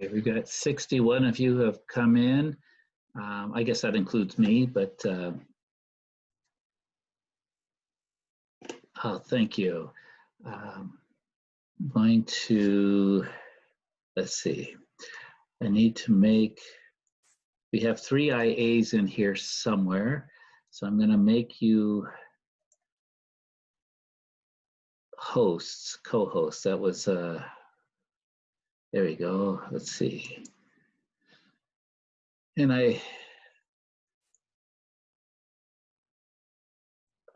Okay, we've got 61 of you who have come in. I guess that includes me, but oh, thank you. I'm going to, let's see, I need to make, we have 3 IAs in here somewhere, so I'm going to make you hosts, co-hosts. That was, there we go, let's see. And I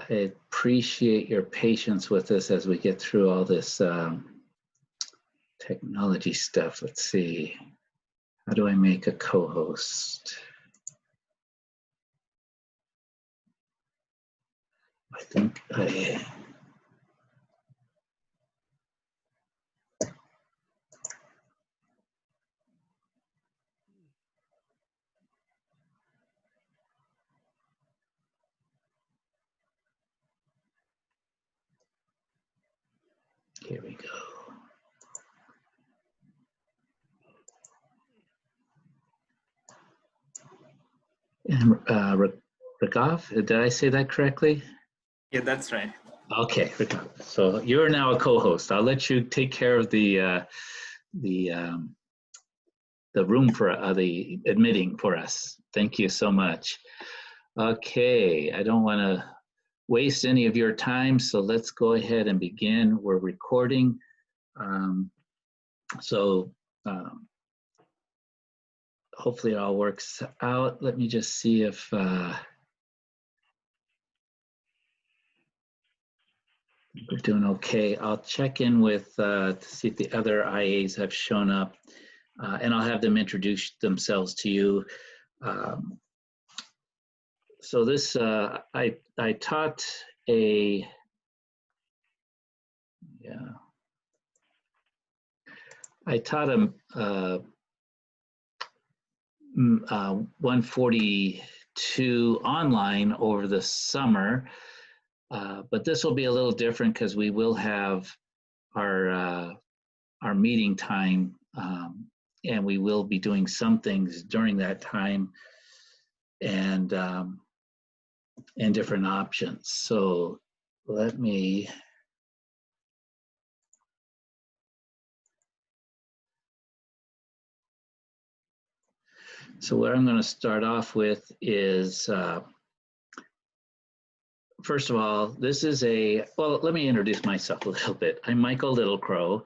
appreciate your patience with us as we get through all this technology stuff. Let's see. How do I make a co-host? I think here we go. And Raghav, did I say that correctly? Yeah, that's right. Okay, so you're now a co-host. I'll let you take care of the room for the admitting for us. Thank you so much. Okay, I don't want to waste any of your time, so let's go ahead and begin. We're recording. Hopefully it all works out. Let me just see if we're doing okay. I'll check in with to see if the other IAs have shown up, and I'll have them introduce themselves to you. So this, I taught a, I taught a 142 online over the summer, but this will be a little different because we will have our meeting time, and we will be doing some things during that time, and different options. So let me. So what I'm going to start off with is, first of all, this is a, well, let me introduce myself a little bit. I'm Michael Littlecrow.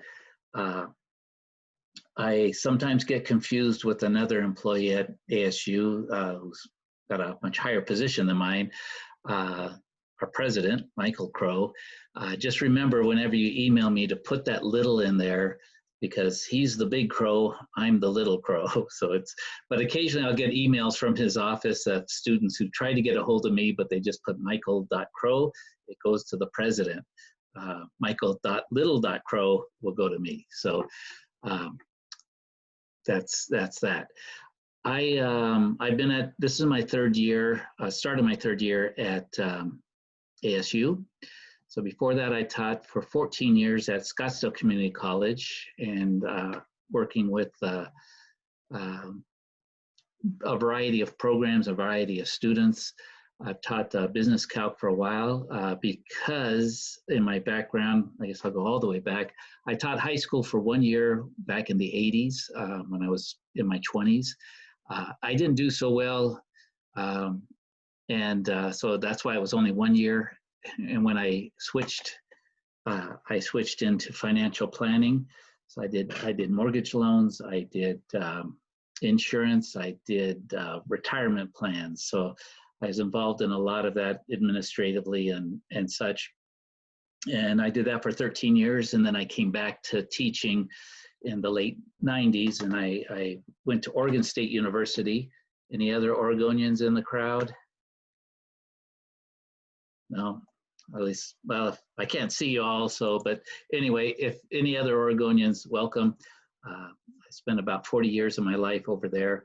I sometimes get confused with another employee at ASU who's got a much higher position than mine, our president, Michael Crow. Just remember whenever you email me to put that little in there, because he's the big crow, I'm the little crow. So it's, but occasionally I'll get emails from his office of students who try to get a hold of me, but they just put michael.crow, it goes to the president. Michael.little.crow will go to me. So that's that. I've been at, this is my third year, started my third year at ASU. So before that, I taught for 14 years at Scottsdale Community College, and working with a variety of programs, a variety of students. I've taught business calc for a while because in my background, I guess I'll go all the way back. I taught high school for 1 year back in the 80s when I was in my 20s. I didn't do so well, so that's why it was only 1 year. And when I switched into financial planning. So I did mortgage loans, I did insurance, I did retirement plans. So I was involved in a lot of that administratively and such. And I did that for 13 years, and then I came back to teaching in the late 90s, and I went to Oregon State University. Any other Oregonians in the crowd? No? At least, well, I can't see you all, so, but anyway, if any other Oregonians, welcome. I spent about 40 years of my life over there.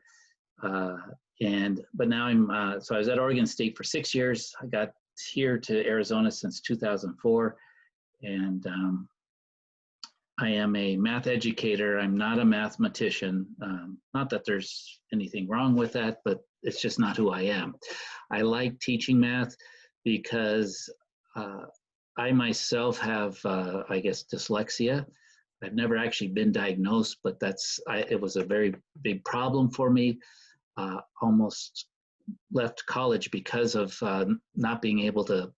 But now so I was at Oregon State for 6 years. I got here to Arizona since 2004. And I am a math educator. I'm not a mathematician. Not that there's anything wrong with that, but it's just not who I am. I like teaching math because I myself have, I guess, dyslexia. I've never actually been diagnosed, but it was a very big problem for me. Almost left college because of not being able to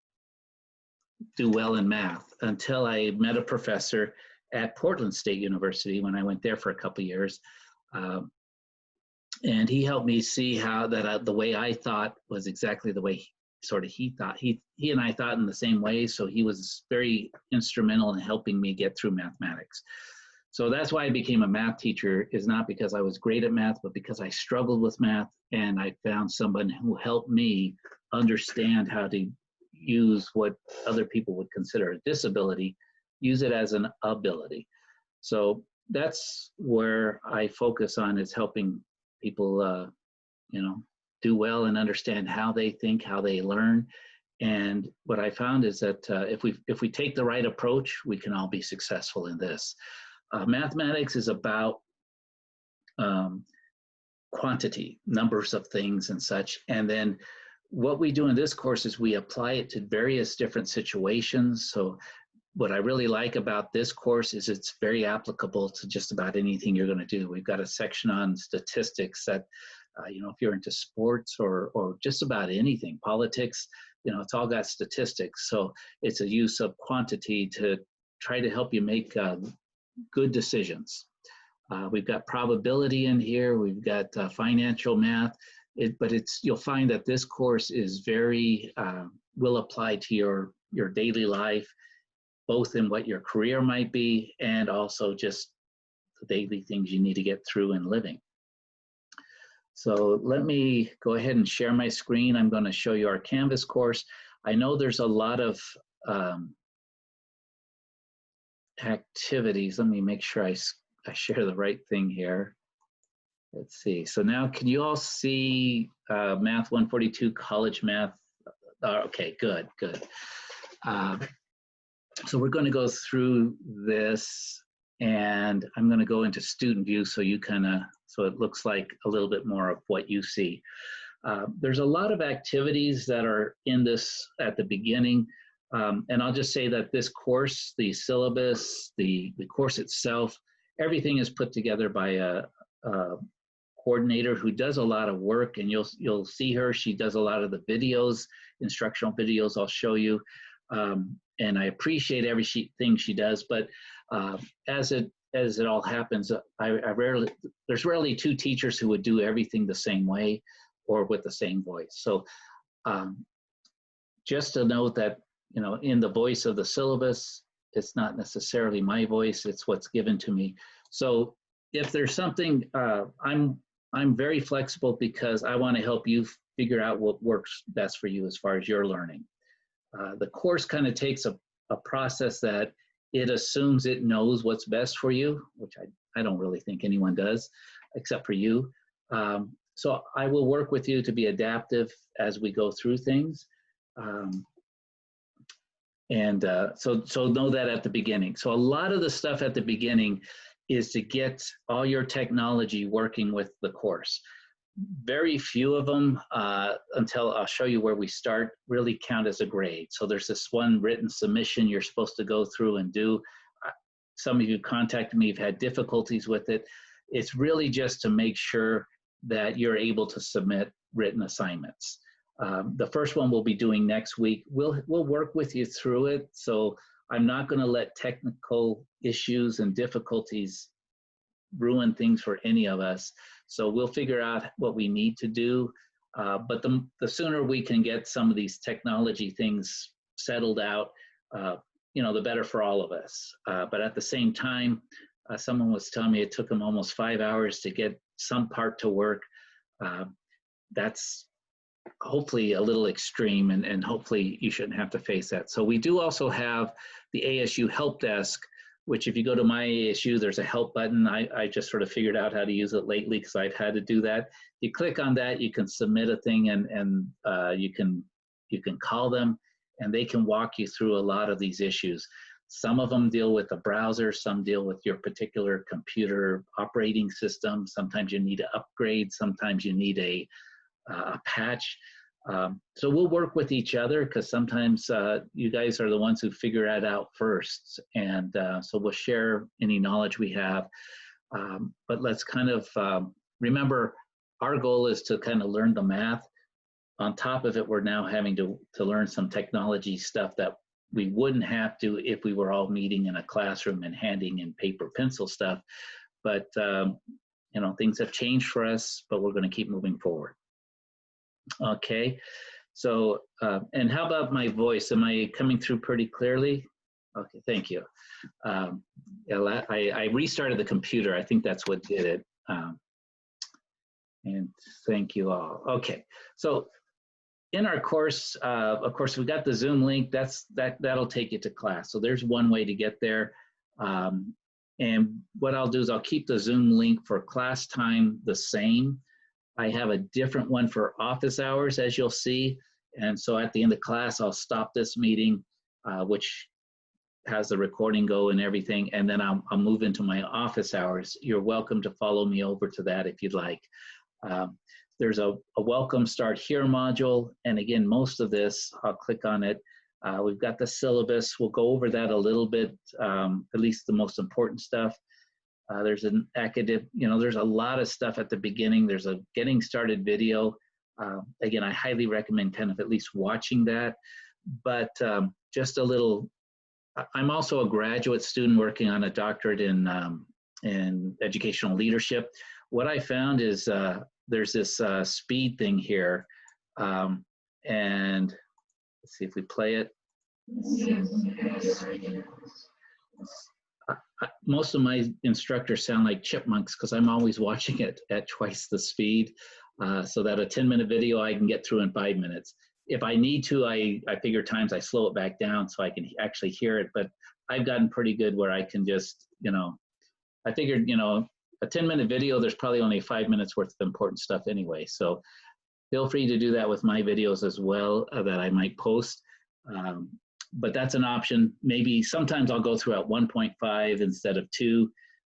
do well in math until I met a professor at Portland State University when I went there for a couple of years. And he helped me see how that the way I thought was exactly the way he thought. He and I thought in the same way, so he was very instrumental in helping me get through mathematics. So that's why I became a math teacher, is not because I was great at math, but because I struggled with math, and I found someone who helped me understand how to use what other people would consider a disability, use it as an ability. So that's where I focus on, is helping people, do well and understand how they think, how they learn. And what I found is that if we take the right approach, we can all be successful in this. Mathematics is about quantity, numbers of things and such. And then what we do in this course is we apply it to various different situations. So what I really like about this course is it's very applicable to just about anything you're going to do. We've got a section on statistics that, if you're into sports or just about anything, politics, it's all got statistics. So it's a use of quantity to try to help you make good decisions. We've got probability in here. We've got financial math. You'll find that this course is very, will apply to your daily life, both in what your career might be and also just the daily things you need to get through in living. So let me go ahead and share my screen. I'm going to show you our Canvas course. I know there's a lot of activities. Let me make sure I share the right thing here. Let's see. So now, can you all see MAT142 college math? Okay, good. So we're going to go through this, and I'm going to go into student view so so it looks like a little bit more of what you see. There's a lot of activities that are in this at the beginning. And I'll just say that this course, the syllabus, the course itself, everything is put together by a coordinator who does a lot of work, and you'll see her. She does a lot of the videos, instructional videos I'll show you. And I appreciate everything she does, but as it all happens, there's rarely two teachers who would do everything the same way or with the same voice. So just to note that, in the voice of the syllabus, it's not necessarily my voice, it's what's given to me. So if there's something, I'm very flexible because I want to help you figure out what works best for you as far as your learning. The course kind of takes a process that it assumes it knows what's best for you, which I don't really think anyone does, except for you. So I will work with you to be adaptive as we go through things. So know that at the beginning. So a lot of the stuff at the beginning is to get all your technology working with the course. Very few of them, until I'll show you where we start, really count as a grade. So there's this one written submission you're supposed to go through and do. Some of you contacted me, you've had difficulties with it. It's really just to make sure that you're able to submit written assignments. The first one we'll be doing next week. We'll work with you through it. So I'm not going to let technical issues and difficulties ruin things for any of us. So we'll figure out what we need to do. But the sooner we can get some of these technology things settled out, the better for all of us. But at the same time, someone was telling me it took them almost 5 hours to get some part to work. That's hopefully a little extreme, and hopefully you shouldn't have to face that. So we do also have the Asu Help Desk, which if you go to my ASU, there's a help button. I just sort of figured out how to use it lately because I've had to do that. You click on that, you can submit a thing, and you can call them, and they can walk you through a lot of these issues. Some of them deal with the browser, some deal with your particular computer operating system. Sometimes you need to upgrade, sometimes you need a patch. So we'll work with each other, because sometimes you guys are the ones who figure that out first. And so we'll share any knowledge we have. But let's kind of remember, our goal is to kind of learn the math. On top of it, we're now having to learn some technology stuff that we wouldn't have to if we were all meeting in a classroom and handing in paper pencil stuff. But you know, things have changed for us, but we're going to keep moving forward. Okay, so and how about my voice? Am I coming through pretty clearly? Okay, thank you. I restarted the computer. I think that's what did it. And thank you all. Okay, so in our course, of course, we got the Zoom link. That'll take you to class. So there's one way to get there. And what I'll do is I'll keep the Zoom link for class time the same. I have a different one for office hours, as you'll see. And so at the end of class, I'll stop this meeting, which has the recording go and everything, and then I'll move into my office hours. You're welcome to follow me over to that if you'd like. There's a welcome start here module, and again, most of this, I'll click on it. We've got the syllabus. We'll go over that a little bit, at least the most important stuff. There's an academic, you know, there's a lot of stuff at the beginning. There's a getting started video. Again, I highly recommend kind of at least watching that. But just a little, I'm also a graduate student working on a doctorate in educational leadership. What I found is there's this speed thing here. And let's see if we play it. Most of my instructors sound like chipmunks because I'm always watching it at twice the speed, so that a 10-minute video I can get through in 5 minutes. If I need to, I figure times I slow it back down so I can actually hear it, but I've gotten pretty good where I can just, you know, I figured, you know, a 10-minute video, there's probably only 5 minutes worth of important stuff anyway. So feel free to do that with my videos as well that I might post. But that's an option. Maybe sometimes I'll go through at 1.5 instead of 2,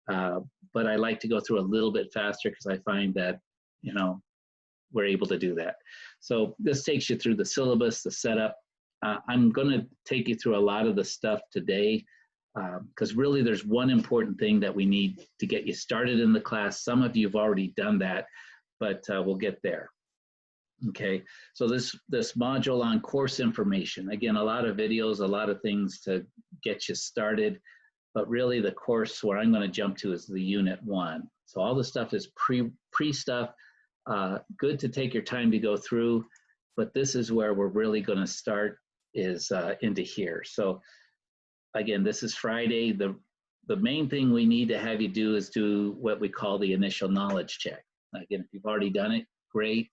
but I like to go through a little bit faster because I find that, you know, we're able to do that. So this takes you through the syllabus, the setup. I'm going to take you through a lot of the stuff today because really there's one important thing that we need to get you started in the class. Some of you have already done that, but we'll get there. Okay, so this module on course information, again, a lot of videos, a lot of things to get you started, but really the course where I'm going to jump to is the Unit 1. So all the stuff is pre stuff, good to take your time to go through, but this is where we're really going to start is into here. So again, this is Friday. The main thing we need to have you do is do what we call the initial knowledge check. Again, if you've already done it, great.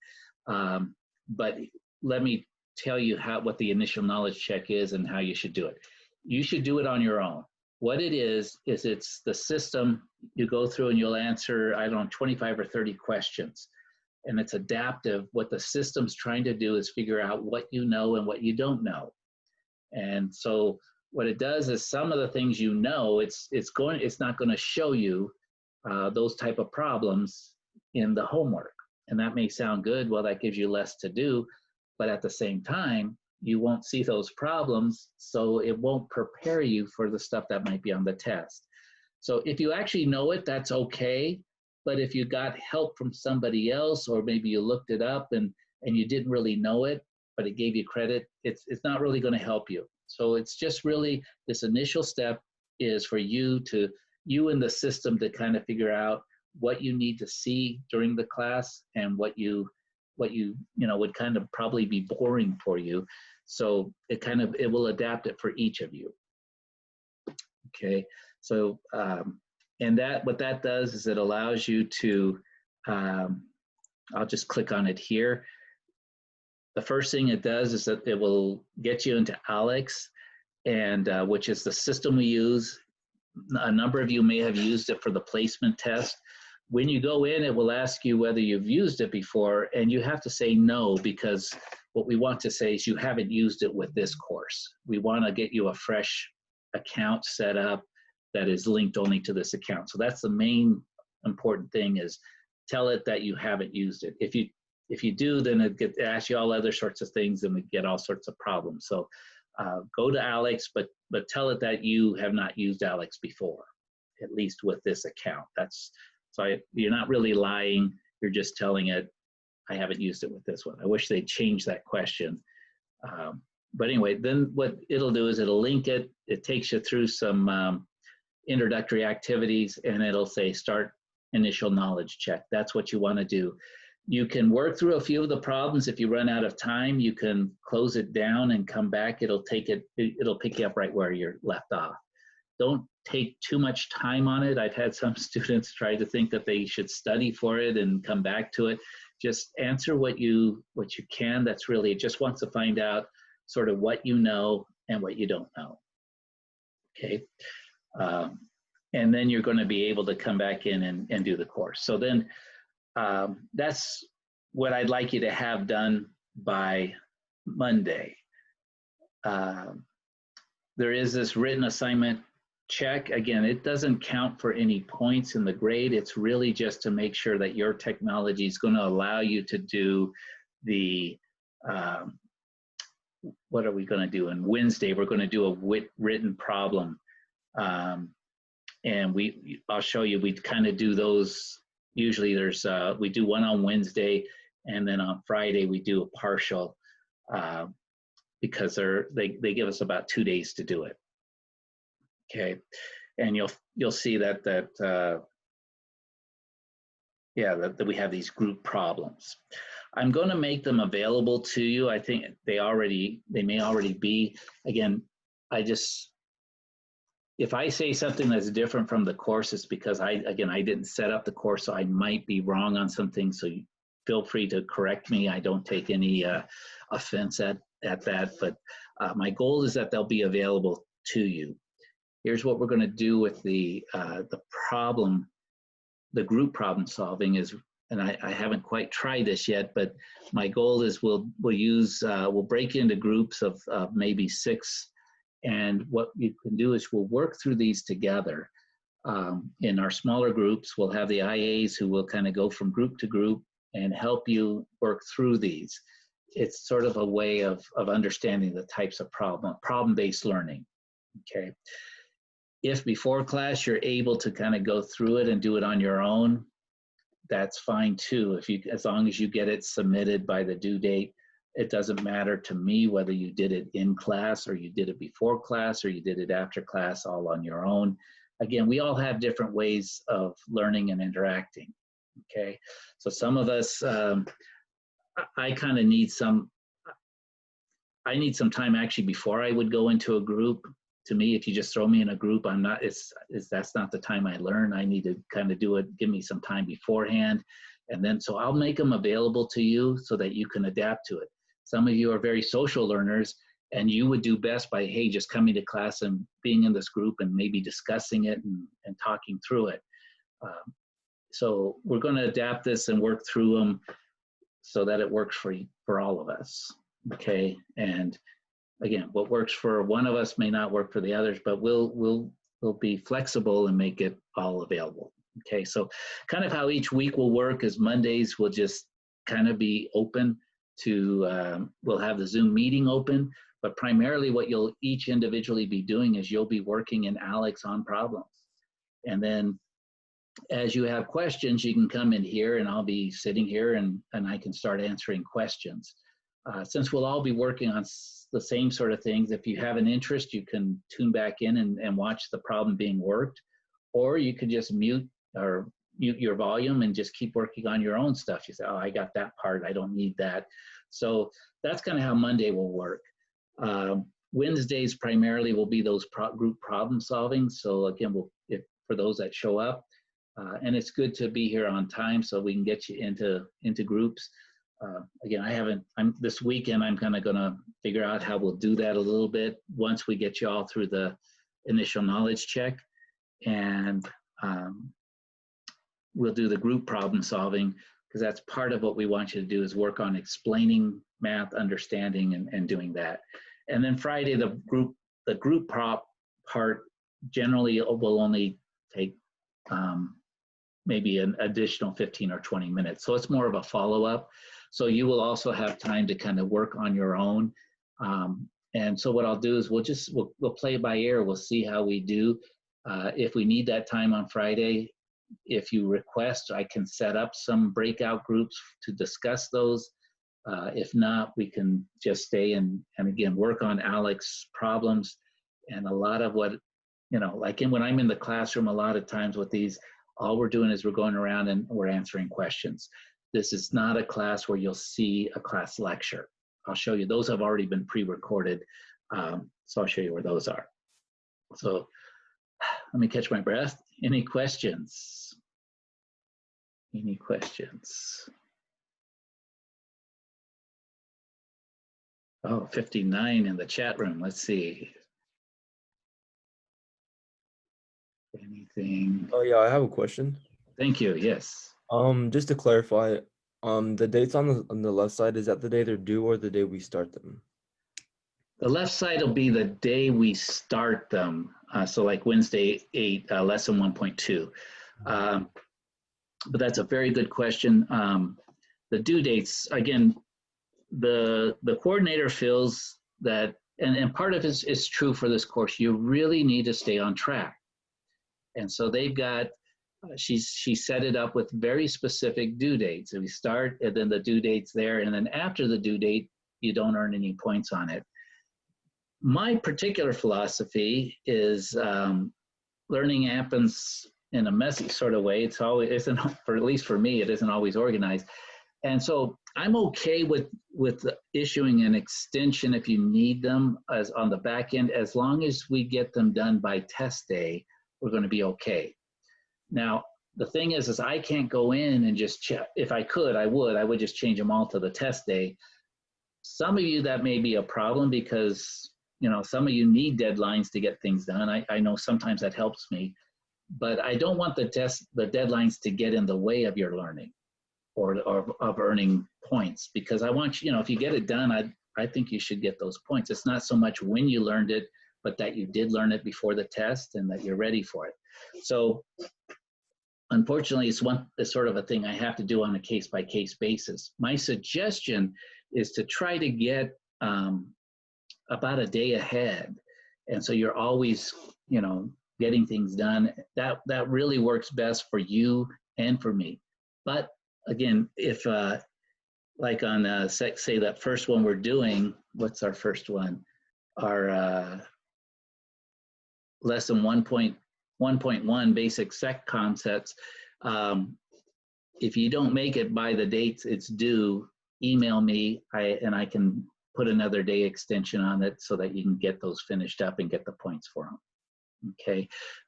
But let me tell you what the initial knowledge check is and how you should do it. You should do it on your own. What it is it's the system. You go through and you'll answer, I don't know, 25 or 30 questions. And it's adaptive. What the system's trying to do is figure out what you know and what you don't know. And so what it does is some of the things you know, it's not going to show you those type of problems in the homework. And that may sound good. Well, that gives you less to do, but at the same time, you won't see those problems, so it won't prepare you for the stuff that might be on the test. So if you actually know it, that's okay. But if you got help from somebody else, or maybe you looked it up and you didn't really know it, but it gave you credit, it's not really going to help you. So it's just really this initial step is for you and the system to kind of figure out what you need to see during the class and what you know would kind of probably be boring for you. So it will adapt it for each of you. Okay, so and what that does is it allows you to I'll just click on it here. The first thing it does is that it will get you into Alex, and which is the system we use. A number of you may have used it for the placement test. When you go in, it will ask you whether you've used it before, and you have to say no, because what we want to say is you haven't used it with this course. We want to get you a fresh account set up that is linked only to this account. So that's the main important thing, is tell it that you haven't used it. If you do, then it asks you all other sorts of things and we get all sorts of problems. So go to Alex, but tell it that you have not used Alex before, at least with this account. You're not really lying. You're just telling it, I haven't used it with this one. I wish they'd change that question. But anyway, then what it'll do is it'll link it. It takes you through some introductory activities, and it'll say start initial knowledge check. That's what you want to do. You can work through a few of the problems. If you run out of time, you can close it down and come back. It'll pick you up right where you're left off. Don't take too much time on it. I've had some students try to think that they should study for it and come back to it. Just answer what you can. That's really, it just wants to find out sort of what you know and what you don't know. Okay. And then you're going to be able to come back in and do the course. So then that's what I'd like you to have done by Monday. There is this written assignment check. Again, it doesn't count for any points in the grade. It's really just to make sure that your technology is going to allow you to do the, what are we going to do? On Wednesday, we're going to do a written problem. And I'll show you, we kind of do those. Usually we do one on Wednesday, and then on Friday we do a partial because they give us about 2 days to do it. Okay, and you'll see that we have these group problems. I'm going to make them available to you. I think they may already be. Again, if I say something that's different from the course, it's because I didn't set up the course, so I might be wrong on something. So feel free to correct me. I don't take any offense at that, but my goal is that they'll be available to you. Here's what we're going to do with the problem, the group problem solving is, and I haven't quite tried this yet, but my goal is we'll break into groups of maybe 6. And what you can do is we'll work through these together. In our smaller groups, we'll have the IAs who will kind of go from group to group and help you work through these. It's sort of a way of understanding the types of problem-based learning, okay? If before class you're able to kind of go through it and do it on your own, that's fine too. As long as you get it submitted by the due date. It doesn't matter to me whether you did it in class or you did it before class or you did it after class, all on your own. Again, we all have different ways of learning and interacting, okay? So some of us, I kind of need some time actually before I would go into a group. To me, if you just throw me in a group, that's not the time I learn. I need to kind of do it, give me some time beforehand. And then, so I'll make them available to you so that you can adapt to it. Some of you are very social learners, and you would do best by, hey, just coming to class and being in this group and maybe discussing it and talking through it. So we're going to adapt this and work through them so that it works for all of us, okay? And again, what works for one of us may not work for the others, but we'll be flexible and make it all available, okay? So kind of how each week will work is Mondays will just kind of be open to, we'll have the Zoom meeting open, but primarily what you'll each individually be doing is you'll be working in Alex on problems. And then as you have questions, you can come in here and I'll be sitting here and I can start answering questions. Since we'll all be working on the same sort of things, if you have an interest, you can tune back in and watch the problem being worked, or you could just mute your volume and just keep working on your own stuff. You say, oh, I got that part, I don't need that. So that's kind of how Monday will work. Wednesdays primarily will be those group problem solving. So again, for those that show up, and it's good to be here on time so we can get you into groups. Again, this weekend, I'm kind of going to figure out how we'll do that a little bit once we get you all through the initial knowledge check. And we'll do the group problem solving, because that's part of what we want you to do, is work on explaining math, understanding, and doing that. And then Friday, the group part generally will only take maybe an additional 15 or 20 minutes. So it's more of a follow-up. So you will also have time to kind of work on your own. And so what I'll do is we'll play by ear. We'll see how we do. If we need that time on Friday, if you request, I can set up some breakout groups to discuss those. If not, we can just stay and again, work on Alex's problems. And a lot of what, like when I'm in the classroom, a lot of times with these, all we're doing is we're going around and we're answering questions. This is not a class where you'll see a class lecture. I'll show you, those have already been pre-recorded. So I'll show you where those are. So let me catch my breath. Any questions? Any questions? Oh, 59 in the chat room. Let's see. Anything? Oh yeah, I have a question. Thank you. Yes. Just to clarify, the dates on the left side, is that the day they're due or the day we start them? The left side will be the day we start them. So like Wednesday 8, lesson 1.2. But that's a very good question. The due dates, again, the coordinator feels that, and part of it is true for this course, you really need to stay on track. And so they've got, she set it up with very specific due dates. So we start, and then the due date's there, and then after the due date, you don't earn any points on it. My particular philosophy is learning happens in a messy sort of way. It's always, isn't, for at least for me, it isn't always organized. And so I'm okay with issuing an extension if you need them as on the back end, as long as we get them done by test day, we're going to be okay. Now, the thing is I can't go in and just check. If I could, I would just change them all to the test day. Some of you, that may be a problem because, some of you need deadlines to get things done. I know sometimes that helps me, but I don't want the deadlines to get in the way of your learning or of earning points, because I want you, if you get it done, I think you should get those points. It's not so much when you learned it, but that you did learn it before the test and that you're ready for it. So unfortunately, it's sort of a thing I have to do on a case-by-case basis. My suggestion is to try to get about a day ahead. And so you're always, getting things done. That really works best for you and for me. But again, if like on, say that first one we're doing, what's our first one? Our lesson 1.1 basic sec concepts. If you don't make it by the dates it's due, email me and I can put another day extension on it so that you can get those finished up and get the points for them. Okay.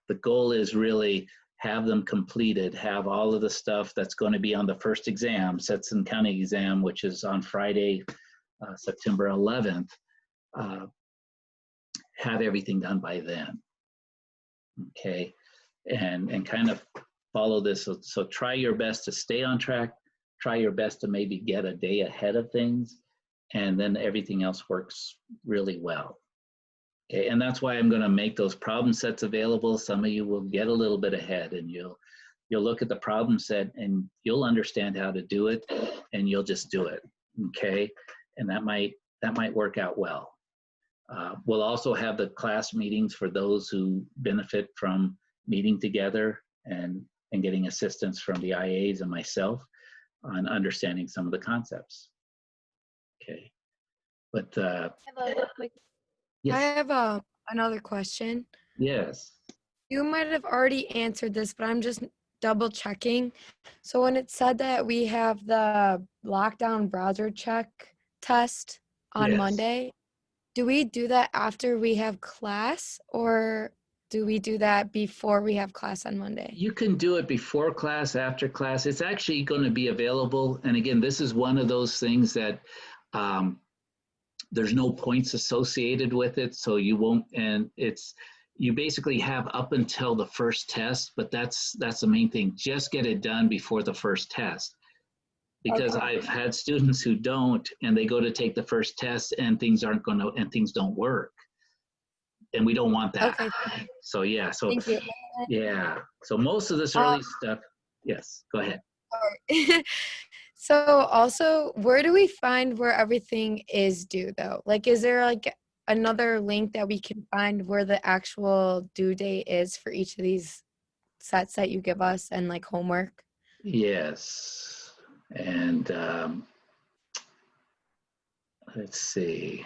The goal is really have them completed, have all of the stuff that's going to be on the first exam, Stetson County exam, which is on Friday, September 11th. Have everything done by then. Okay, and kind of follow this. So try your best to stay on track. Try your best to maybe get a day ahead of things, and then everything else works really well. Okay, and that's why I'm going to make those problem sets available. Some of you will get a little bit ahead, and you'll look at the problem set, and you'll understand how to do it, and you'll just do it. Okay, and that might work out well. We'll also have the class meetings for those who benefit from meeting together and getting assistance from the IAs and myself on understanding some of the concepts. Okay, but yes. I have another question. Yes. You might have already answered this, but I'm just double checking. So when it said that we have the lockdown browser check test on Monday, do we do that after we have class, or do we do that before we have class on Monday? You can do it before class, after class. It's actually going to be available. And again, this is one of those things that there's no points associated with it. So you won't, and you basically have up until the first test, but that's the main thing. Just get it done before the first test. Because okay. I've had students who don't, and they go to take the first test and things don't work. and we don't want that. Okay, So yeah, so thank you. yeah, so most of this early stuff, yes, go ahead. Sorry. So also, where do we find where everything is due though? Like, is there like another link that we can find where the actual due date is for each of these sets that you give us and like homework? Yes, and let's see.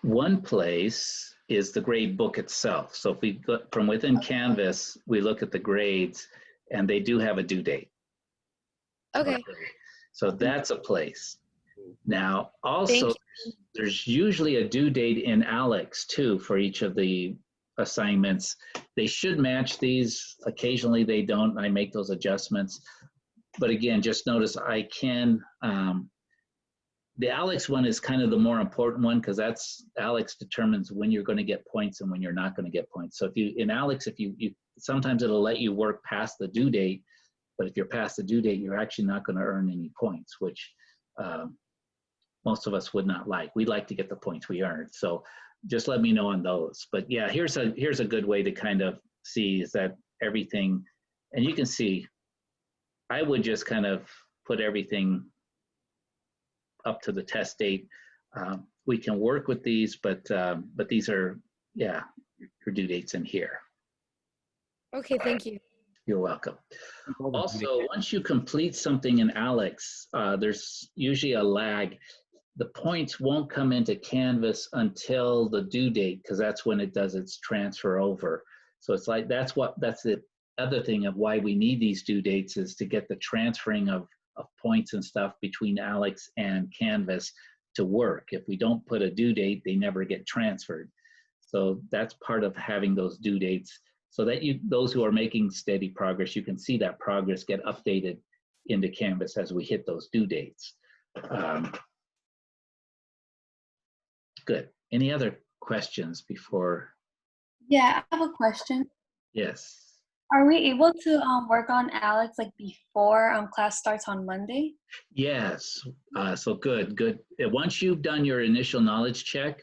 One place is the grade book itself. So if we go from within Canvas, we look at the grades and they do have a due date. Okay, So that's a place. Now, thank also, you. there's usually a due date in Alex too for each of the assignments. They should match these. Occasionally they don't. I make those adjustments. But again, just notice I can, the Alex one is kind of the more important one because that's Alex determines when you're going to get points and when you're not going to get points. So if you, in Alex, if you sometimes it'll let you work past the due date, but if you're past the due date, you're actually not going to earn any points, which most of us would not like. We'd like to get the points we earned. So just let me know on those. But yeah, here's a good way to kind of see is that everything, and you can see, I would just kind of put everything up to the test date. We can work with these, but these are, yeah, your due dates in here. Okay, thank you. You're welcome. Also, once you complete something in Alex, there's usually a lag. The points won't come into Canvas until the due date because that's when it does its transfer over. So it's like that's the other thing of why we need these due dates is to get the transferring of points and stuff between Alex and Canvas to work. If we don't put a due date, they never get transferred. So that's part of having those due dates so that those who are making steady progress, you can see that progress get updated into Canvas as we hit those due dates. Good. Any other questions before? Yeah, I have a question. Yes. Are we able to work on Alex like before class starts on Monday? Yes. So good. Once you've done your initial knowledge check,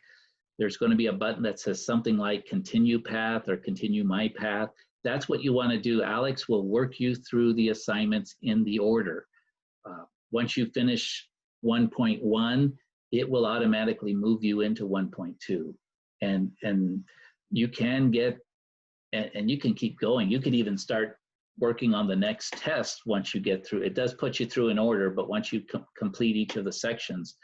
there's going to be a button that says something like continue path or continue my path. That's what you want to do. Alex will work you through the assignments in the order. Once you finish 1.1, it will automatically move you into 1.2. And you can get, and you can keep going. You could even start working on the next test once you get through. It does put you through in order, but once you complete each of the sections,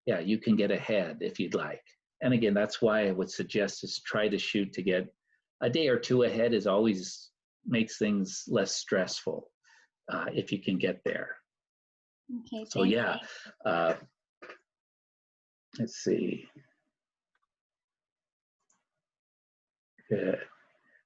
yeah, you can get ahead if you'd like. And again, that's why I would suggest is try to shoot to get a day or two ahead is always makes things less stressful if you can get there. Okay, So yeah, let's see. Good.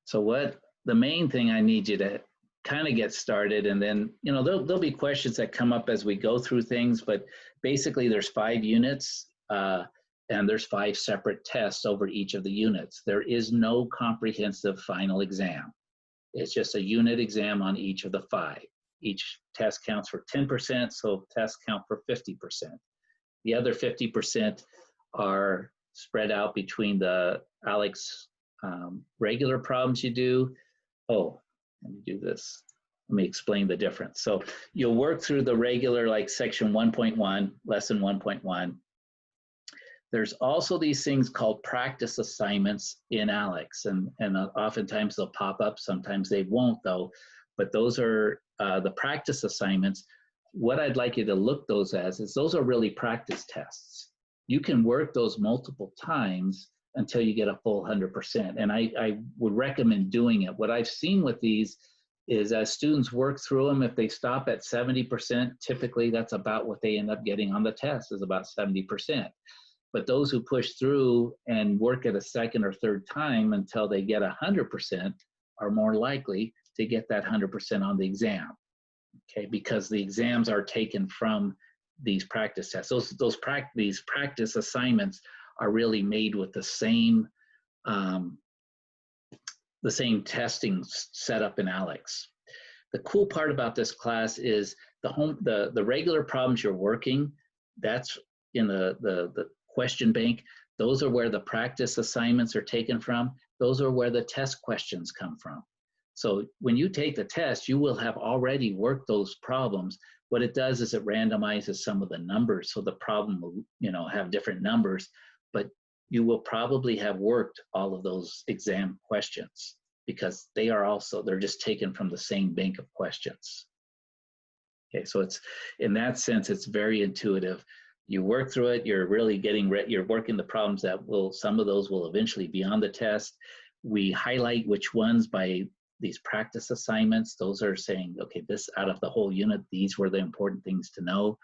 So what the main thing I need you to kind of get started, and then there'll be questions that come up as we go through things, but basically there's 5 units and there's 5 separate tests over each of the units. There is no comprehensive final exam. It's just a unit exam on each of the 5. Each test counts for 10%, so tests count for 50%. The other 50% are spread out between the Alex regular problems you do. Oh, let me do this. Let me explain the difference. So you'll work through the regular, like section 1.1, lesson 1.1. There's also these things called practice assignments in Alex, and oftentimes they'll pop up, sometimes they won't though, but those are the practice assignments. What I'd like you to look those as is those are really practice tests. You can work those multiple times until you get a full 100%. And I would recommend doing it. What I've seen with these is as students work through them, if they stop at 70%, typically that's about what they end up getting on the test is about 70%. But those who push through and work it a second or third time until they get 100% are more likely to get that 100% on the exam, okay? Because the exams are taken from these practice tests. These practice assignments are really made with the same testing setup in Alex. The cool part about this class is the regular problems you're working, that's in the question bank. Those are where the practice assignments are taken from. Those are where the test questions come from. So when you take the test, you will have already worked those problems. What it does is it randomizes some of the numbers, so the problem will, you know, have different numbers, but you will probably have worked all of those exam questions because they are also, they're just taken from the same bank of questions. Okay, so it's, in that sense, it's very intuitive. You work through it, you're really getting, you're working the problems that will, some of those will eventually be on the test. We highlight which ones by these practice assignments. Those are saying, okay, this out of the whole unit, these were the important things to know.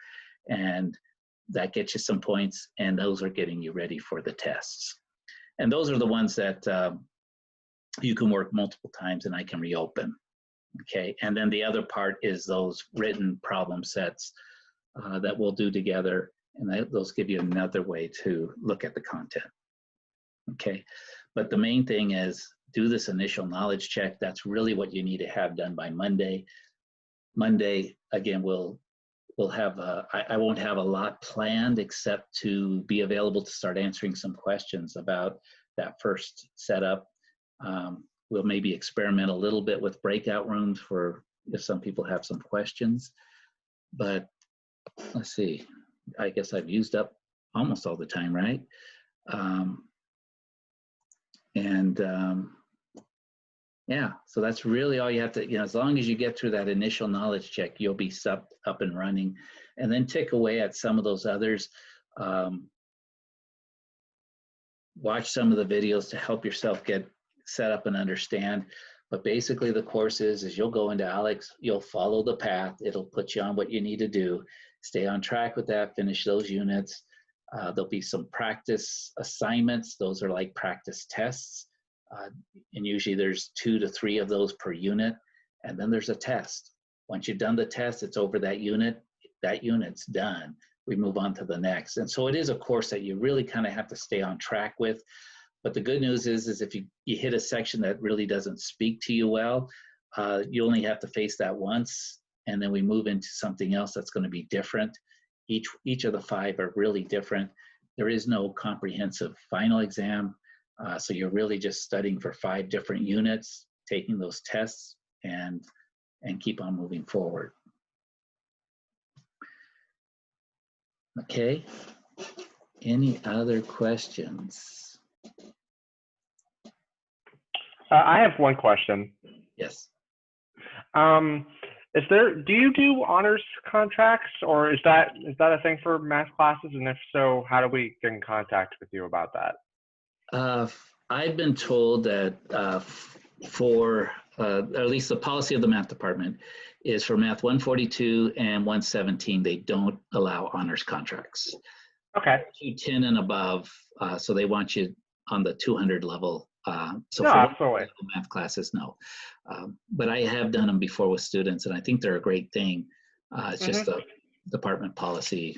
And that gets you some points, and those are getting you ready for the tests. And those are the ones that you can work multiple times and I can reopen. Okay, and then the other part is those written problem sets that we'll do together, and those give you another way to look at the content. Okay, but the main thing is do this initial knowledge check. That's really what you need to have done by Monday. Monday, again, we'll have, I won't have a lot planned except to be available to start answering some questions about that first setup. We'll maybe experiment a little bit with breakout rooms for if some people have some questions. But let's see, I guess I've used up almost all the time, right? Yeah, so that's really all you have to, you know, as long as you get through that initial knowledge check, you'll be up and running, and then tick away at some of those others. Watch some of the videos to help yourself get set up and understand. But basically the course is you'll go into Alex, you'll follow the path, it'll put you on what you need to do, stay on track with that, finish those units. There'll be some practice assignments. Those are like practice tests. And usually there's 2 to 3 of those per unit. And then there's a test. Once you've done the test, it's over that unit. That unit's done. We move on to the next. And so it is a course that you really kind of have to stay on track with. But the good news is if you hit a section that really doesn't speak to you well, you only have to face that once. And then we move into something else that's going to be different. Each of the 5 are really different. There is no comprehensive final exam. So you're really just studying for 5 different units, taking those tests, and keep on moving forward. Okay, any other questions? I have one question. Yes. Do you do honors contracts, or is that a thing for math classes? And if so, how do we get in contact with you about that? I've been told that for at least the policy of the math department is for MAT142 and 117, they don't allow honors contracts. Okay. 210 and above, so they want you on the 200 level. So no, for absolutely. math classes, no. But I have done them before with students, and I think they're a great thing. It's just the department policy.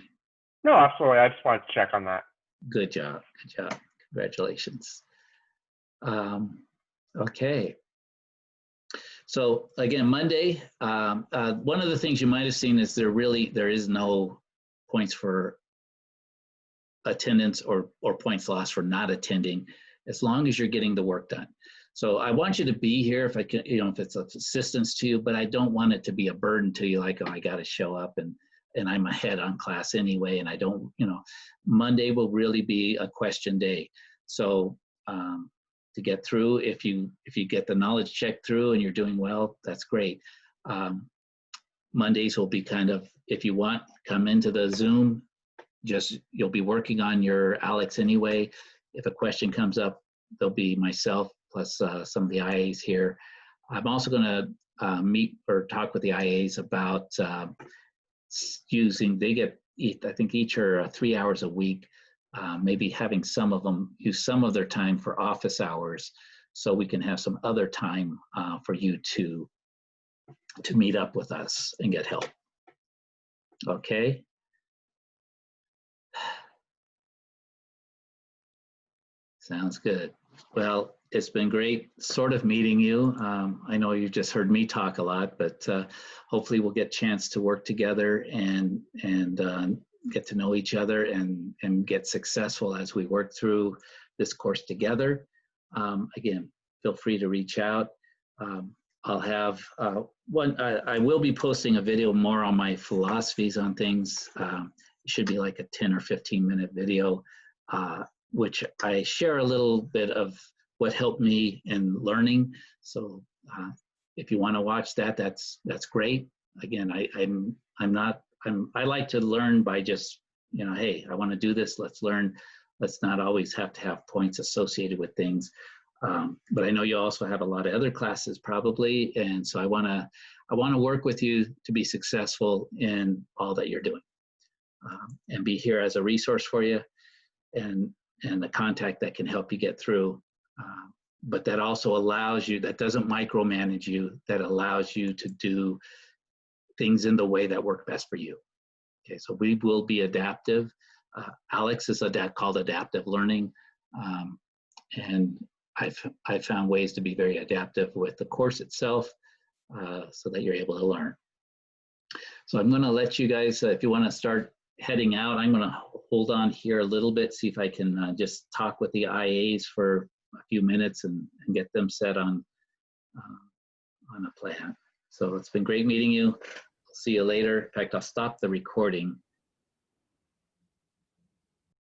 No, absolutely. I just wanted to check on that. Good job. Good job. Congratulations. Okay. So again, Monday, one of the things you might have seen is there is no points for attendance or points lost for not attending, as long as you're getting the work done. So I want you to be here if I can, you know, if it's of assistance to you, but I don't want it to be a burden to you, like, oh, I got to show up and I'm ahead on class anyway, and I don't, you know, Monday will really be a question day. So to get through, if you get the knowledge check through and you're doing well, that's great. Mondays will be kind of, if you want, come into the Zoom, you'll be working on your Alex anyway. If a question comes up, there'll be myself plus some of the IAs here. I'm also going to meet or talk with the IAs about using, I think each are 3 hours a week, maybe having some of them use some of their time for office hours, so we can have some other time for you to meet up with us and get help. Okay. Sounds good. Well, it's been great sort of meeting you. I know you just heard me talk a lot, but hopefully we'll get a chance to work together and get to know each other and get successful as we work through this course together. Again, feel free to reach out. I'll have I will be posting a video more on my philosophies on things. It should be like a 10 or 15-minute video, which I share a little bit of what helped me in learning. So if you want to watch that, that's great. Again, I like to learn by just, hey, I want to do this, let's learn. Let's not always have to have points associated with things. But I know you also have a lot of other classes probably, and so I want to work with you to be successful in all that you're doing, and be here as a resource for you, and the contact that can help you get through. But that also allows you, that doesn't micromanage you, that allows you to do things in the way that work best for you. Okay, so we will be adaptive. Alex is called adaptive learning, and I've found ways to be very adaptive with the course itself, so that you're able to learn. So I'm going to let you guys, if you want to start heading out, I'm going to hold on here a little bit, see if I can just talk with the IAs for a few minutes and get them set on a plan. So it's been great meeting you. I'll see you later. In fact, I'll stop the recording